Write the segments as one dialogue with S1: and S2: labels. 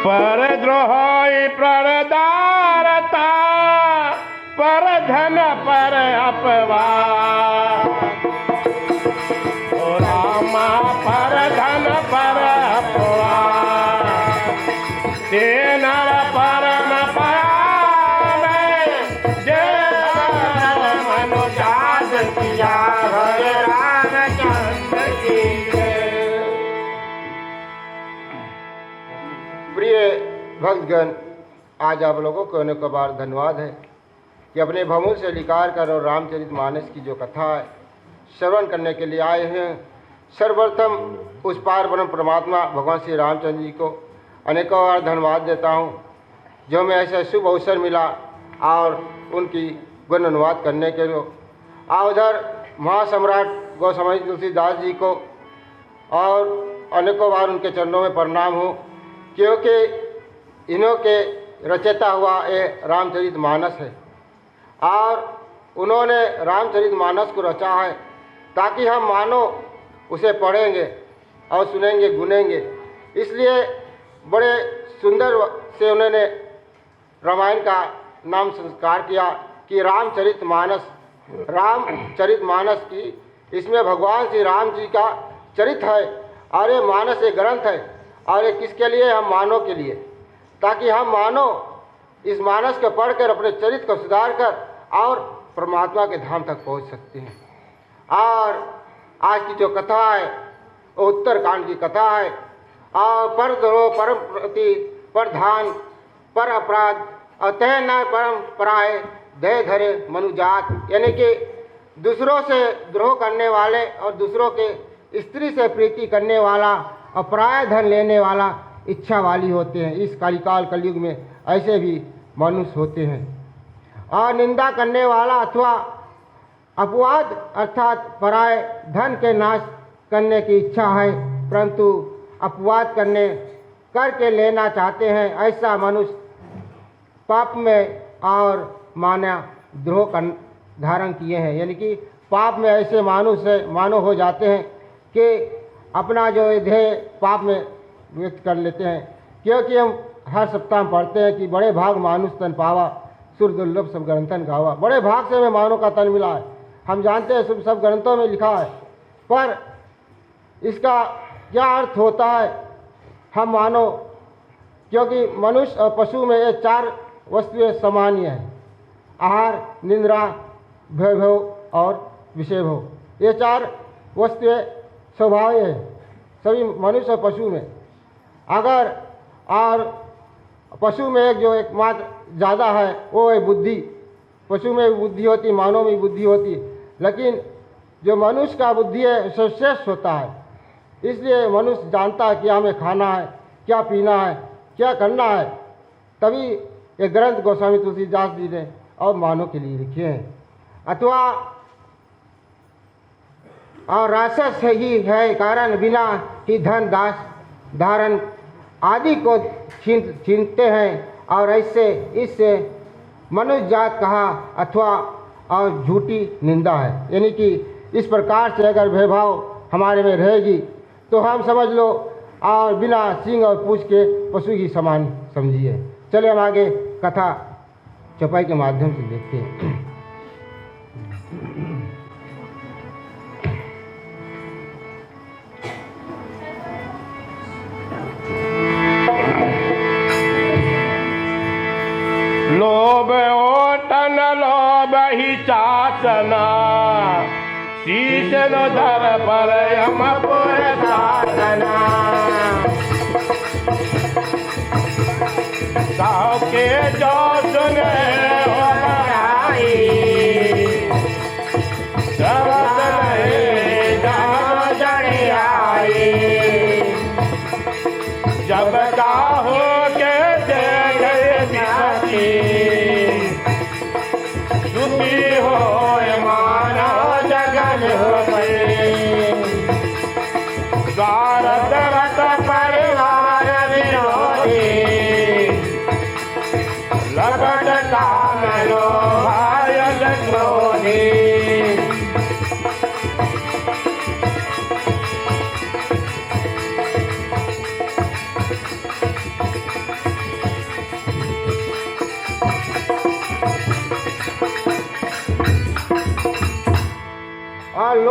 S1: पर द्रोही प्रदारता, पर धन पर अपवाद। ओ रामा पर धन पर अपवाद, ते नर परम पावे, जे मनुजात किया हरे रामचंद्र की जय।
S2: प्रिय भक्तगण, आज आप लोगों को अनेक बार धन्यवाद है कि अपने भवों से लिकार कर और रामचरितमानस की जो कथा है श्रवण करने के लिए आए हैं। सर्वप्रथम उस पार ब्रह्म परमात्मा भगवान श्री रामचंद्र जी को अनेकों बार धन्यवाद देता हूँ जो हमें ऐसा शुभ अवसर मिला और उनकी गुण अनुवाद करने के लिए। और उधर महासम्राट गोस्वामी तुलसीदास जी को और अनेकों बार उनके चरणों में प्रणाम हो, क्योंकि इन्हों के रचयिता हुआ ये रामचरितमानस है और उन्होंने रामचरितमानस को रचा है ताकि हम मानो उसे पढ़ेंगे और सुनेंगे गुनेंगे। इसलिए बड़े सुंदर से उन्होंने रामायण का नाम संस्कार किया कि रामचरितमानस। रामचरितमानस की इसमें भगवान श्री राम जी का चरित है और ये मानस एक ग्रंथ है और ये किसके लिए? हम मानव के लिए, ताकि हम मानव इस मानस को पढ़कर अपने चरित्र को सुधार कर और परमात्मा के धाम तक पहुंच सकते हैं। और आज की जो कथा है वो उत्तरकांड की कथा है और पर द्रोह परम प्रति प्रधान पर अपराध अतः न परम पराय दय धरे मनुजात, यानी कि दूसरों से द्रोह करने वाले और दूसरों के स्त्री से प्रीति करने वाला अपराय धन लेने वाला इच्छा वाली होते हैं। इस कलिकाल कलयुग में ऐसे भी मनुष्य होते हैं। और निंदा करने वाला अथवा अपवाद अर्थात पराय धन के नाश करने की इच्छा है, परंतु अपवाद करके लेना चाहते हैं, ऐसा मनुष्य पाप में और माना द्रोह धारण किए हैं। यानी कि पाप में ऐसे मानो हो जाते हैं कि अपना जो ध्येय पाप में व्यक्त कर लेते हैं। क्योंकि हम हर सप्ताह में पढ़ते हैं कि बड़े भाग मानुष तन पावा, सुर दुर्लभ सब ग्रंथन गावा। बड़े भाग से हमें मानव का तन मिला है, हम जानते हैं सब ग्रंथों में लिखा है, पर इसका क्या अर्थ होता है हम मानो? क्योंकि मनुष्य और पशु में ये चार वस्तुएं सामान्य हैं: आहार, निद्रा, वैभव और विषय भोग। ये चार वस्तुएं स्वभाव है सभी मनुष्य और पशु में। अगर और पशु में एक जो एकमात्र ज़्यादा है वो है बुद्धि। पशु में भी बुद्धि होती, मानव में भी बुद्धि होती, लेकिन जो मनुष्य का बुद्धि है सर्वश्रेष्ठ होता है। इसलिए मनुष्य जानता है कि हमें खाना है, क्या पीना है, क्या करना है। तभी ये ग्रंथ गोस्वामी तुलसीदास जी ने और मानव के लिए लिखे हैं। अथवा और राक्षस ही है कारण बिना ही धन दास धारण आदि को छीनते हैं, और ऐसे इससे मनुष्य जात कहा अथवा और झूठी निंदा है। यानी कि इस प्रकार से अगर भेदभाव हमारे में रहेगी तो हम समझ लो और बिना सींग और पूंछ के पशु की समान समझिए। चले हम आगे कथा चौपाई के माध्यम से देखते हैं।
S1: लोभ ओटन लोभ ही चाचना, शीश नो धर पर यमपुर साधना। साव के जो सुने हो बड़ाई, सब रहे जानो जड़े आई। जब का हो के दुखी हो मानो जगन हो गए। स्वार्थ रत परिवार विरोधी, लगन काम लो भाय क्रोधी।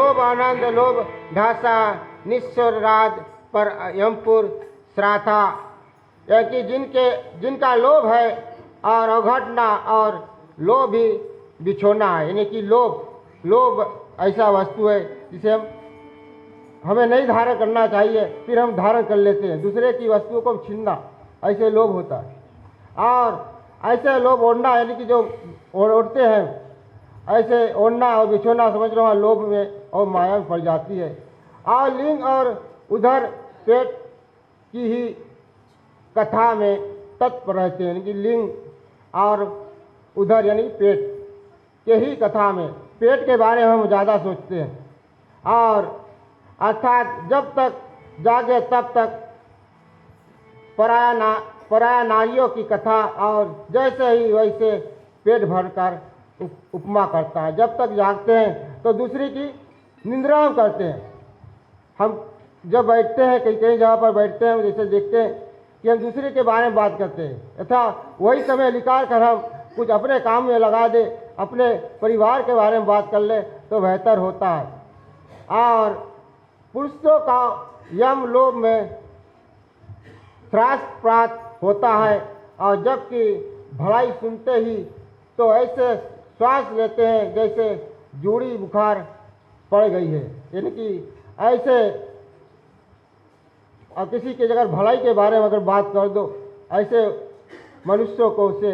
S2: लोभ आनंद लोभ ढासा निस्वर राज पर यमपुर श्राथा। यह कि जिनका लोभ है और अवघटना और लोभ ही बिछोना है, यानी कि लोभ ऐसा वस्तु है जिसे हमें नहीं धारण करना चाहिए, फिर हम धारण कर लेते हैं। दूसरे की वस्तुओं को छीनना, ऐसे लोभ होता है। और ऐसे लोभ ओढ़ना, यानी कि जो ओढ़ते हैं, ऐसे ओढ़ना और बिछोना समझ लो लोभ में और माया में पड़ जाती है। और लिंग और उधर पेट की ही कथा में तत्पर रहते हैं, यानी कि लिंग और उधर यानी पेट के ही कथा में, पेट के बारे में हम ज़्यादा सोचते हैं। और अर्थात जब तक जागे तब तक पराया नारियों की कथा, और जैसे ही वैसे पेट भरकर उपमा करता है। जब तक जागते हैं तो दूसरी की निंदा हम करते हैं। हम जब बैठते हैं कहीं जगह पर बैठते हैं, जैसे देखते हैं कि हम दूसरे के बारे में बात करते हैं, तथा वही समय निकाल कर हम कुछ अपने काम में लगा दे, अपने परिवार के बारे में बात कर ले तो बेहतर होता है। और पुरुषों का यम लोभ में त्रास प्राप्त होता है, और जबकि भलाई सुनते ही तो ऐसे श्वास लेते हैं जैसे जूड़ी बुखार पड़ गई है, यानी कि ऐसे। और किसी के अगर भलाई के बारे में अगर बात कर दो, ऐसे मनुष्यों को उसे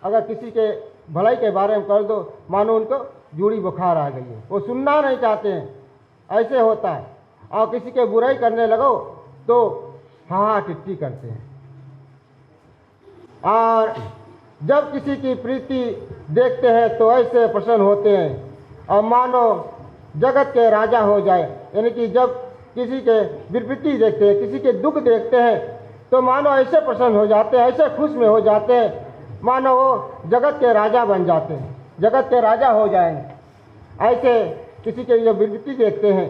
S2: अगर किसी के भलाई के बारे में कर दो, मानो उनको जूड़ी बुखार आ गई है, वो सुनना नहीं चाहते हैं, ऐसे होता है। और किसी के बुराई करने लगो तो हाँ टिट्टी करते हैं। और जब किसी की प्रीति देखते हैं तो ऐसे प्रसन्न होते हैं, और मानो जगत के राजा हो जाए, यानी कि जब किसी के विपत्ति देखते हैं, किसी के दुख देखते हैं तो मानो ऐसे प्रसन्न हो जाते हैं, ऐसे खुश में हो जाते हैं, मानो वो जगत के राजा बन जाते हैं, जगत के राजा हो जाएंगे। ऐसे किसी के जो विपत्ति देखते हैं,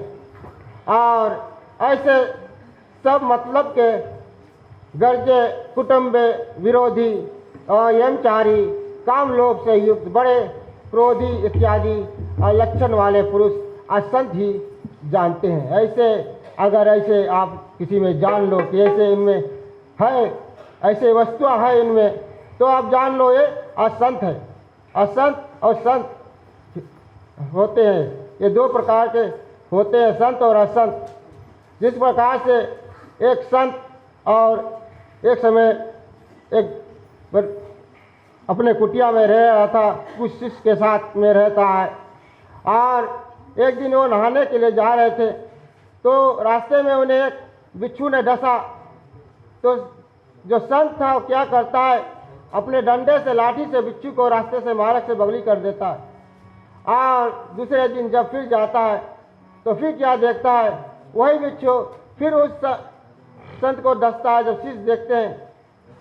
S2: और ऐसे सब मतलब के गर्जे कुटुंबे विरोधी और यमचारी काम लोभ से युक्त बड़े क्रोधी इत्यादि लक्षण वाले पुरुष असंत ही जानते हैं। ऐसे अगर ऐसे आप किसी में जान लो कि ऐसे इनमें है, ऐसे वस्तुएं है इनमें, तो आप जान लो ये असंत है। असंत और संत होते हैं, ये दो प्रकार के होते हैं, संत और असंत। जिस प्रकार से एक संत और एक समय एक अपने कुटिया में रह रहा था, कुछ शिष्य के साथ में रहता है, और एक दिन वो नहाने के लिए जा रहे थे तो रास्ते में उन्हें एक बिच्छू ने डसा। तो जो संत था वो क्या करता है, अपने डंडे से लाठी से बिच्छू को रास्ते से मार्ग से बगली कर देता है। और दूसरे दिन जब फिर जाता है तो फिर क्या देखता है, वही बिच्छू फिर उस संत को डसता है। जब शिष्य देखते हैं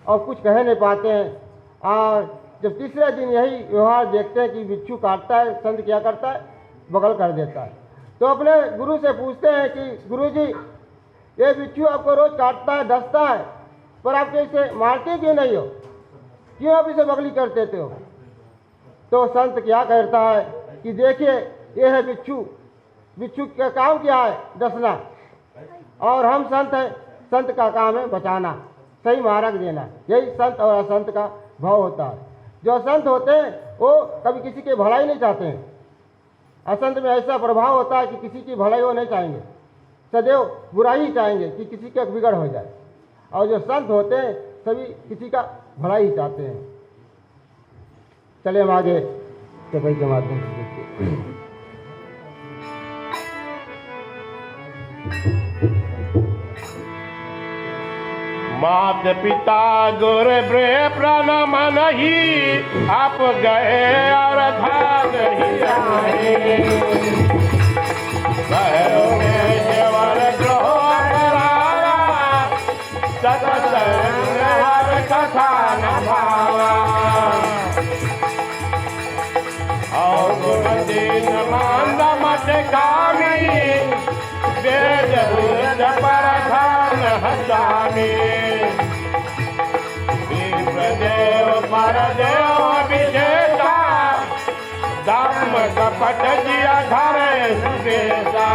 S2: और कुछ कह नहीं पाते हैं, और जब तीसरे दिन यही व्यवहार देखते हैं कि बिच्छू काटता है, संत क्या करता है, बगल कर देता है। तो अपने गुरु से पूछते हैं कि गुरुजी, ये बिच्छू आपको रोज काटता है, डसता है, पर आप इसे मारते क्यों नहीं हो, क्यों आप इसे बगली कर देते हो? तो संत क्या कहता है कि देखिए ये है बिच्छू, बिच्छू का काम क्या है, डसना, और हम संत हैं, संत का काम है बचाना, सही मार्ग देना। यही संत और असंत का भाव होता है। जो संत होते हैं वो कभी किसी की भलाई नहीं चाहते हैं। असंत में ऐसा प्रभाव होता है कि किसी की भलाई वो नहीं चाहेंगे, सदैव बुराई ही चाहेंगे कि किसी का बिगड़ हो जाए। और जो संत होते हैं सभी किसी का भलाई ही चाहते हैं। चले हम आगे चपाई के माध्यम से देखिए।
S1: मात पिता गुर ब्रे प्राण मन ही आप गए और धान ही आए। केवल ग्रह करारा सत्संग हर कथा न भावा। और गुण दीन मांद मत कामी वेद बुध पर धान हसामी। देव परदेव विजेता धर्म कपट जी अधर सुदेशा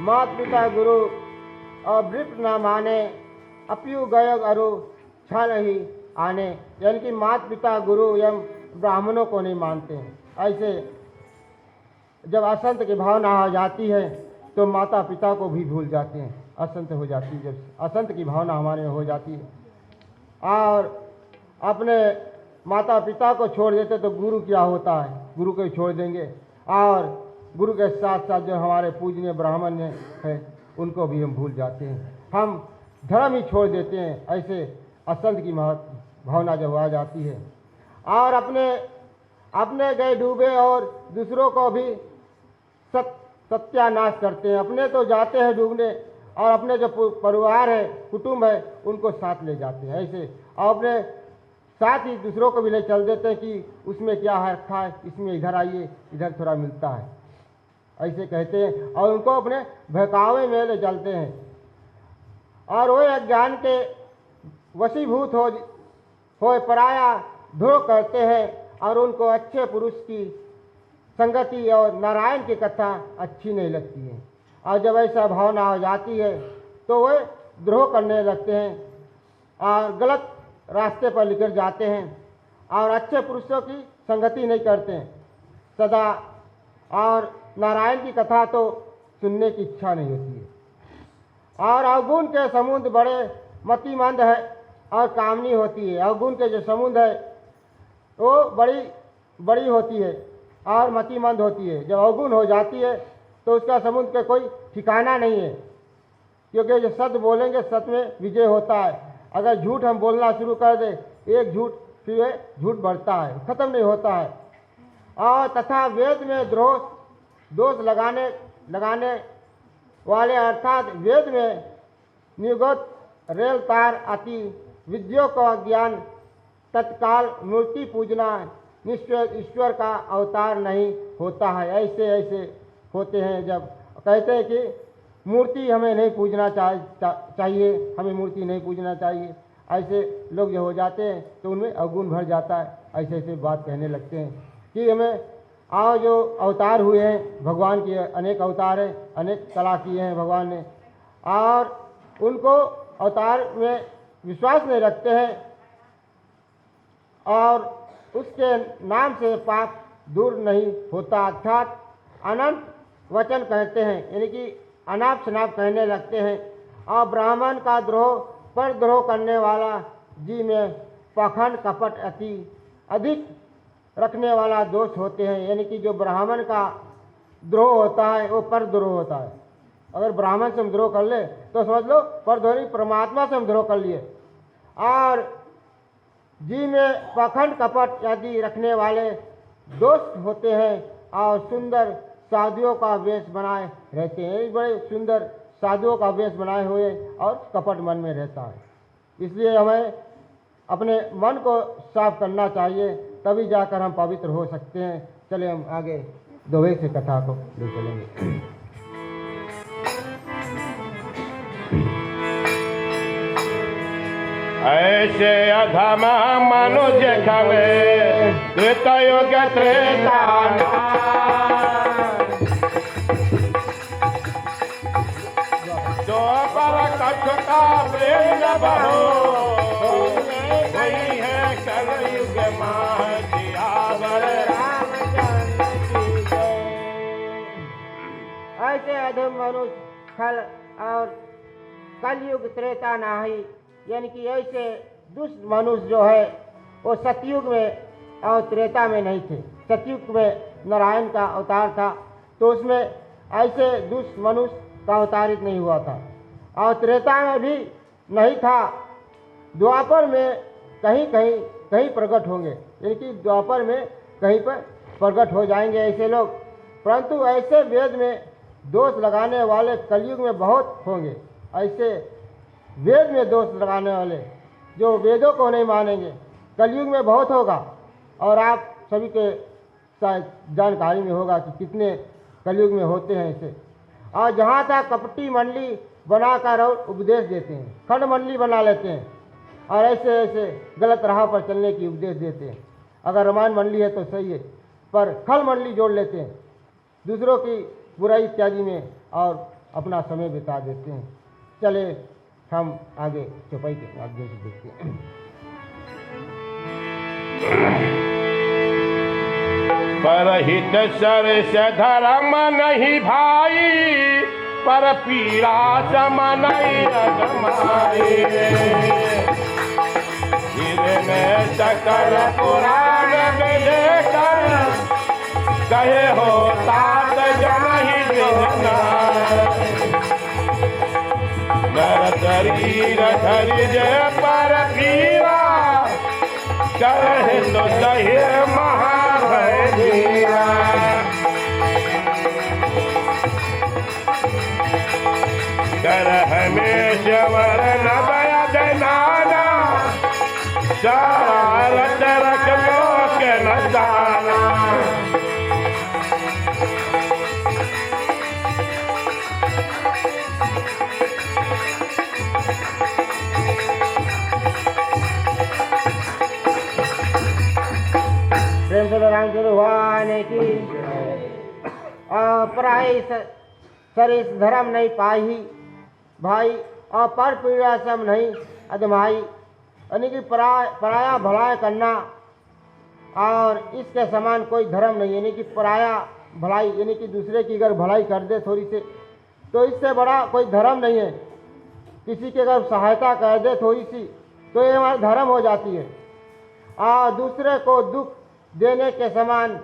S2: मात पिता गुरु और वृप न माने अप्यु गय अरु छल ही आने, यानी कि मात पिता गुरु एवं ब्राह्मणों को नहीं मानते हैं। ऐसे जब असंत की भावना आ जाती है तो माता पिता को भी भूल जाते हैं। असंत हो जाती है, जब असंत की भावना हमारे में हो जाती है और अपने माता पिता को छोड़ देते तो गुरु क्या होता है, गुरु को ही छोड़ देंगे और गुरु के साथ साथ जो हमारे पूजनीय ब्राह्मण हैं उनको भी हम भूल जाते हैं, हम धर्म ही छोड़ देते हैं। ऐसे असंत की भावना जब आ जाती है और अपने गए डूबे और दूसरों को भी सत्यानाश करते हैं। अपने तो जाते हैं डूबने और अपने जो परिवार है, कुटुंब है, उनको साथ ले जाते हैं ऐसे, और अपने साथ ही दूसरों को भी ले चल देते हैं कि उसमें क्या है रखा है, इसमें इधर आइए, इधर थोड़ा मिलता है, ऐसे कहते हैं और उनको अपने बहकावे में ले चलते हैं और वो अज्ञान के वशीभूत हो पराया धो करते हैं और उनको अच्छे पुरुष की संगति और नारायण की कथा अच्छी नहीं लगती है। और जब ऐसा भावना हो जाती है तो वे द्रोह करने लगते हैं और गलत रास्ते पर निकल जाते हैं और अच्छे पुरुषों की संगति नहीं करते हैं सदा, और नारायण की कथा तो सुनने की इच्छा नहीं होती है। और अवगुण के समुद्र बड़े मतिमंद है और कामनी होती है। अवगुण के जो समुद्र है वो बड़ी होती है और मतिमंद होती है। जब अवगुण हो जाती है तो उसका समुद्र का कोई ठिकाना नहीं है, क्योंकि जो सत्य बोलेंगे सत्य में विजय होता है। अगर झूठ हम बोलना शुरू कर दे, एक झूठ फिर झूठ बढ़ता है, खत्म नहीं होता है। और तथा वेद में दोष लगाने वाले अर्थात वेद में निर्गत रेल तार अति विद्यों का ज्ञान तत्काल मूर्ति पूजना निश्चय ईश्वर का अवतार नहीं होता है। ऐसे होते हैं जब कहते हैं कि मूर्ति हमें नहीं पूजना चाहिए, हमें मूर्ति नहीं पूजना चाहिए, ऐसे लोग जो हो जाते हैं तो उनमें अवगुण भर जाता है। ऐसे बात कहने लगते हैं कि हमें और जो अवतार हुए हैं भगवान के अनेक अवतार हैं, अनेक कला किए हैं भगवान ने, और उनको अवतार में विश्वास नहीं रखते हैं और उसके नाम से पाप दूर नहीं होता, अर्थात अनंत वचन कहते हैं, यानी कि अनाप शनाप कहने लगते हैं। और ब्राह्मण का द्रोह करने वाला जी में पाखंड कपट अति अधिक रखने वाला दोष होते हैं, यानी कि जो ब्राह्मण का द्रोह होता है वो पर द्रोह होता है। अगर ब्राह्मण से हम द्रोह कर ले तो समझ लो पर द्रोह परमात्मा से हम द्रोह कर लिए। और जी में पाखंड कपट आदि रखने वाले दोष होते हैं और सुंदर साधुओं का वेश बनाए रहते हैं, बड़े सुंदर साधुओं का वेश बनाए हुए और कपट मन में रहता है। इसलिए हमें अपने मन को साफ करना चाहिए, तभी जाकर हम पवित्र हो सकते हैं। चले हम आगे दोहे से कथा को ले चलेंगे।
S1: ऐसे अधम मनुष्य खवे त्रेतायुग त्रेता जो पर कछुता प्रेम बहो वही है कलयुग माह जियावर
S2: ऐसे अधम मनुष्य खल और कलयुग त्रेता नाही, यानी कि ऐसे दुष्ट मनुष्य जो है वो सतयुग में और त्रेता में नहीं थे। सतयुग में नारायण का अवतार था तो उसमें ऐसे दुष्ट मनुष्य का अवतारित नहीं हुआ था, और त्रेता में भी नहीं था। द्वापर में कहीं प्रकट होंगे, यानी कि द्वापर में कहीं पर प्रकट हो जाएंगे ऐसे लोग, परंतु ऐसे वेद में दोष लगाने वाले कलयुग में बहुत होंगे। ऐसे वेद में दोष लगाने वाले जो वेदों को नहीं मानेंगे कलयुग में बहुत होगा। और आप सभी के शायद जानकारी में होगा कि कितने कलयुग में होते हैं ऐसे। और जहाँ तक कपटी मंडली बनाकर और उपदेश देते हैं, खंड मंडली बना लेते हैं और ऐसे ऐसे गलत राह पर चलने की उपदेश देते हैं। अगर रामायण मंडली है तो सही है, पर खल मंडली जोड़ लेते हैं दूसरों की बुराई इत्यादि में और अपना समय बिता देते हैं। चले हम आगे चौपाई के माध्यम से देखते हैं।
S1: परहित सरस धर्म नहीं भाई, पर पीड़ा सम नहीं अजमाई। में सकल पुराण विदेकर, कहे हो तात जन ही बिना। नर शरीर धरि जय पर पीरा, कहे तो सही महाभय धीरा। कर हमेश्वर नवय नाना, सारत रख लोक न जाना।
S2: प्रेम से रामचंद्र भगवान की। पराई सरिस धर्म नहीं पाही भाई, और पर पीड़ा सम नहीं अदमाई। यानी कि पराया भलाई करना और इसके समान कोई धर्म नहीं। यानी कि पराया भलाई, यानी कि दूसरे की अगर भलाई कर दे थोड़ी से, तो इससे बड़ा कोई धर्म नहीं है। किसी की अगर सहायता कर दे थोड़ी सी, तो ये हमारा धर्म हो जाती है। और दूसरे को दुख देने के समान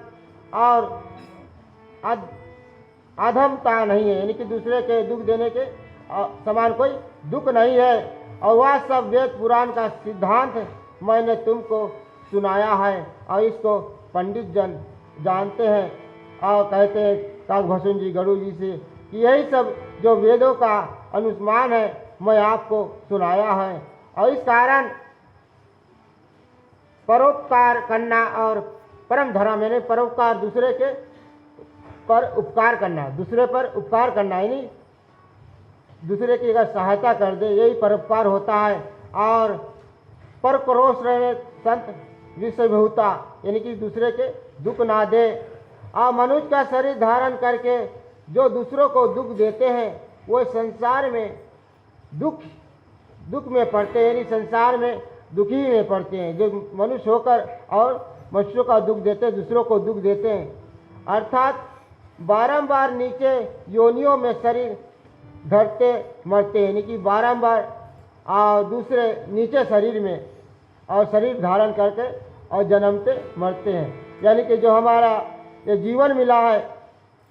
S2: और अधमता नहीं है। यानी कि दूसरे के दुख देने के समान कोई दुख नहीं है। और वह सब वेद पुराण का सिद्धांत मैंने तुमको सुनाया है, और इसको पंडित जन जानते हैं। और कहते हैं काकभूषण जी गरुड़ जी से कि यही सब जो वेदों का अनुस्मान है मैं आपको सुनाया है। और इस कारण परोपकार करना और परम धर्म, यानी परोपकार दूसरे के पर उपकार करना, दूसरे पर उपकार करना, यानी दूसरे की अगर सहायता कर दे, यही परोपकार होता है। और पर परोस रहे संत विषय बहुता, यानी कि दूसरे के दुख ना दे। और मनुष्य का शरीर धारण करके जो दूसरों को दुख देते हैं वो संसार में दुख में पड़ते हैं, यानी संसार में दुखी में पड़ते हैं। जो मनुष्य होकर और मनुष्यों का दुख देते हैं, दूसरों को दुख देते हैं, अर्थात बारंबार नीचे योनियों में शरीर धरते मरते हैं। यानी कि बारंबार दूसरे नीचे शरीर में और शरीर धारण करके और जन्मते मरते हैं। यानी कि जो हमारा ये जीवन मिला है,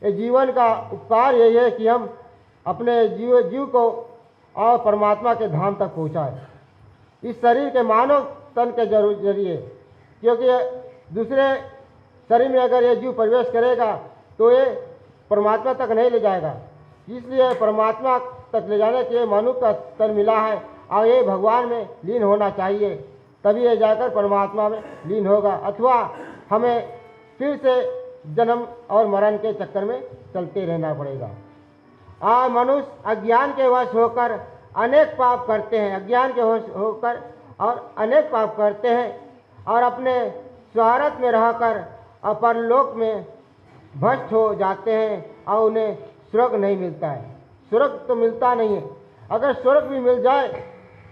S2: ये जीवन का उपकार यही है कि हम अपने जीव को और परमात्मा के धाम तक पहुँचाएं इस शरीर के मानव तन के जरिए। क्योंकि दूसरे शरीर में अगर ये जीव प्रवेश करेगा तो ये परमात्मा तक नहीं ले जाएगा। इसलिए परमात्मा तक ले जाने के लिए मनुष्य का तन मिला है, और ये भगवान में लीन होना चाहिए, तभी ये जाकर परमात्मा में लीन होगा। अथवा हमें फिर से जन्म और मरण के चक्कर में चलते रहना पड़ेगा। और मनुष्य अज्ञान के वश होकर अनेक पाप करते हैं, अज्ञान के वश होकर और अनेक पाप करते हैं, और अपने स्वार्थ में रहकर परलोक में भ्रष्ट हो जाते हैं, और उन्हें स्वर्ग नहीं मिलता है। स्वर्ग तो मिलता नहीं है। अगर स्वर्ग भी मिल जाए,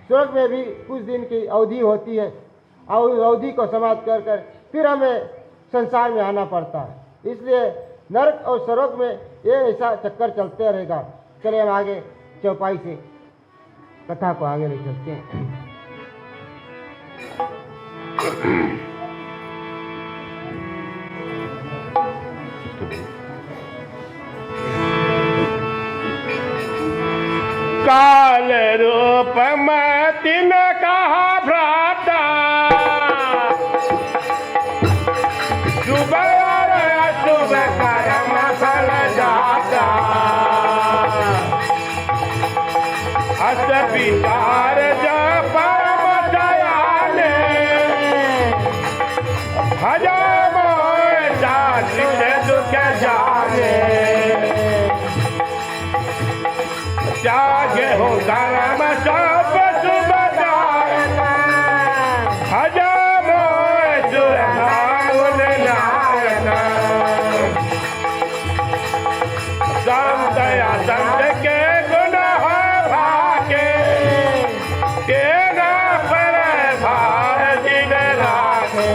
S2: स्वर्ग में भी कुछ दिन की अवधि होती है, और उस अवधि को समाप्त कर कर फिर हमें संसार में आना पड़ता है। इसलिए नरक और स्वर्ग में ये ऐसा चक्कर चलते रहेगा। चलिए हम आगे चौपाई से कथा को आगे ले चलते हैं।
S1: काल रूप में तिन कहा भ्राता, शुभ और अशुभ कर्म फल जाता। अस विचार जब परम दयाले, भजो जाति दुख जाने। त्यागे हो धर्म सब शुभ जायका हजामो सुरभावन नायका संत या संत के गुण हो भागे तेरा पर भार दिन राखे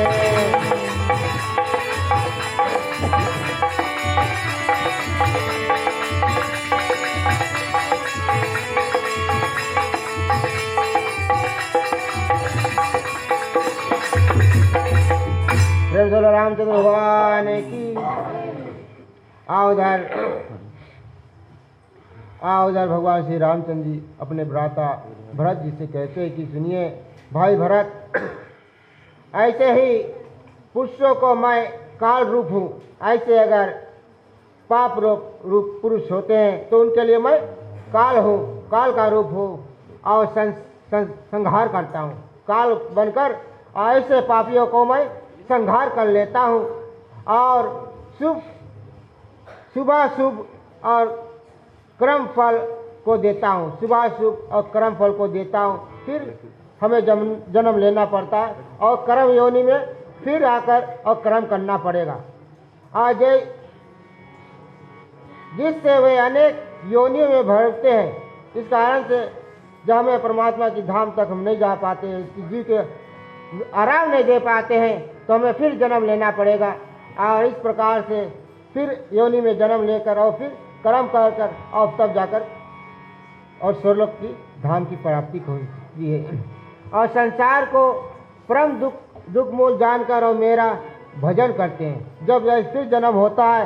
S2: प्रेम से रामचंद्र भगवान की। आओ उधर भगवान श्री रामचंद्र जी अपने भ्राता भरत जी से कहते हैं कि सुनिए भाई भरत, ऐसे ही पुरुषों को मैं काल रूप हूँ, ऐसे अगर पाप रूप पुरुष होते हैं तो उनके लिए मैं काल हूँ, काल का रूप हूँ और संहार करता हूँ। काल बनकर ऐसे पापियों को मैं संहार कर लेता हूँ और शुभ और कर्म फल को देता हूँ, शुभ और कर्म फल को देता हूँ। फिर हमें जन्म लेना पड़ता है और कर्म योनि में फिर आकर और कर्म करना पड़ेगा। आज जिससे वे अनेक योनियों में भरते हैं, इस कारण से जब हमें परमात्मा की धाम तक हम नहीं जा पाते हैं, जीव के आराम नहीं दे पाते हैं, तो हमें फिर जन्म लेना पड़ेगा और इस प्रकार से फिर योनि में जन्म लेकर और फिर कर्म कर और तब जाकर और स्वर्लोक की धाम की प्राप्ति होती है। और संसार को परम दुख मूल जानकर और मेरा भजन करते हैं। जब फिर जन्म होता है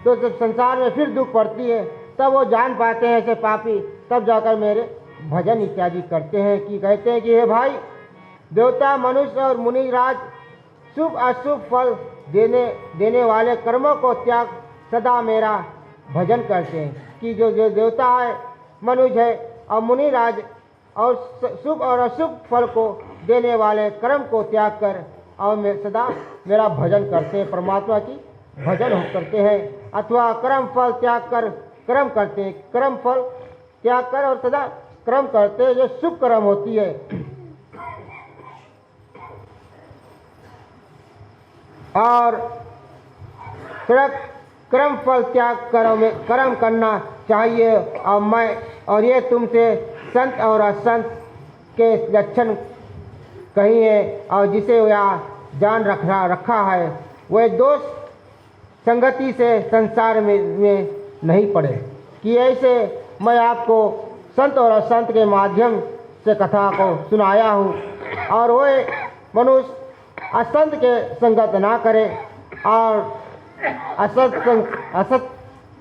S2: तो जब संसार में फिर दुख पड़ती है तब वो जान पाते हैं ऐसे पापी, तब जाकर मेरे भजन इत्यादि करते हैं कि कहते हैं कि हे भाई, देवता मनुष्य और मुनिराज शुभ अशुभ फल देने वाले कर्मों को त्याग सदा मेरा भजन करते हैं। कि जो देवता है, मनुष्य है और मुनिराज और शुभ और अशुभ फल को देने वाले कर्म को त्याग कर और सदा मेरा भजन करते हैं, परमात्मा की भजन करते हैं। अथवा कर्म फल त्याग कर कर्म करते हैं, कर्म फल त्याग कर और सदा कर्म करते हैं जो शुभ कर्म होती है। और कर्म फल त्याग कर्म करना चाहिए। और ये तुमसे संत और असंत के लक्षण कही है, और जिसे वह जान रखा है वह दोष संगति से संसार में नहीं पड़े। कि ऐसे मैं आपको संत और असंत के माध्यम से कथा को सुनाया हूँ, और वह मनुष्य असंत के संगत ना करे और असत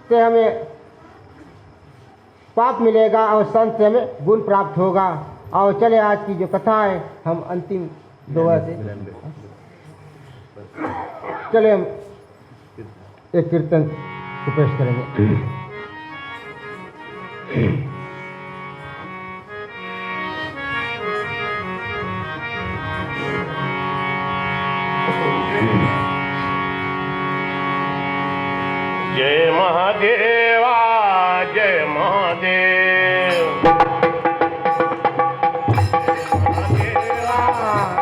S2: से हमें पाप मिलेगा और संत से हमें गुण प्राप्त होगा। और चले आज की जो कथा है हम अंतिम दोहा से चले हम एक कीर्तन को पेश करेंगे।
S1: जय महादेवा जय महादेव, महादेवा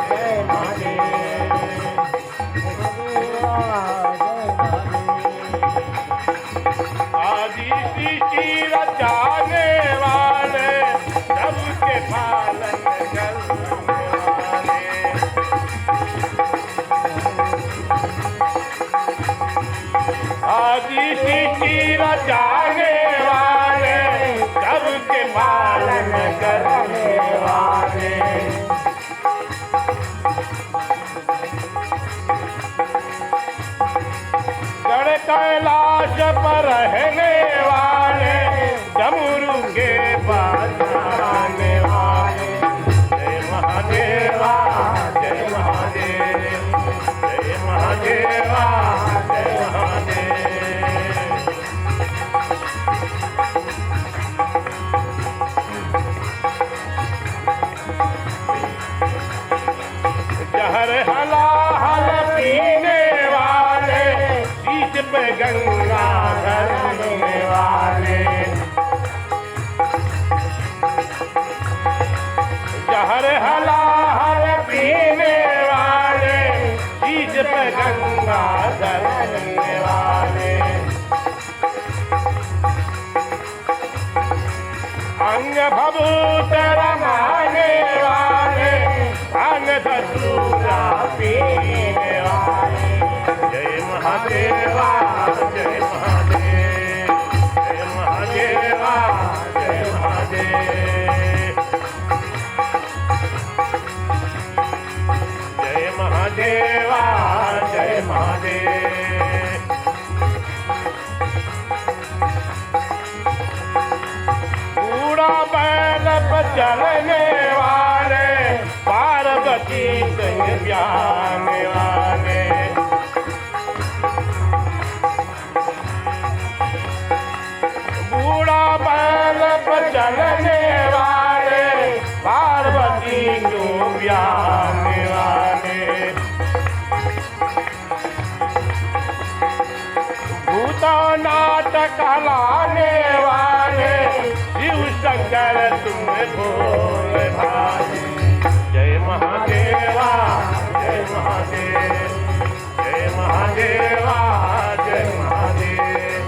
S1: जय महादेव, आदि सृष्टि रचाने वाले, सबके पालन करने वाले, आदि सृष्टि रचाने वाले, सबके पालन करने वाले, गढ़ कैलाश पर रहने वाले, डमरू के बजाने वाले। जय महादेवा जय महादेव, जय महादेवा जय महादेव। जहर हलाहल पीने वाले, शीश पे गंगा धरने वाले, हर हला हर पीने वाले, शीश पे गंगा जलने वाले, अंग भभूत रमाने वाले, अंग धतूरा पीने वाले। जय महादेवा जय महादेव, जय महादेवा जय महादेव, जय महादेवा जय महादेव। बूढ़ा बैल पर चलने वाले, पार्वती संग ब्याहने वाले, बूढ़ा बैल पर चलने वाले, पार्वती को ब्याहने वाले, भूतों नाटक लाने वाले, शिव शंकर तुम भोले भाले। जय महादेवा जय महादेव, जय महादेवा जय महादेव,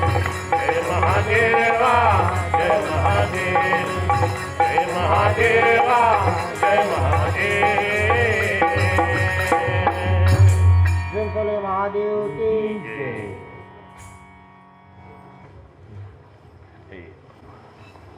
S1: जय महादेवा जय महादेव, जय महादेवा जय महादेव।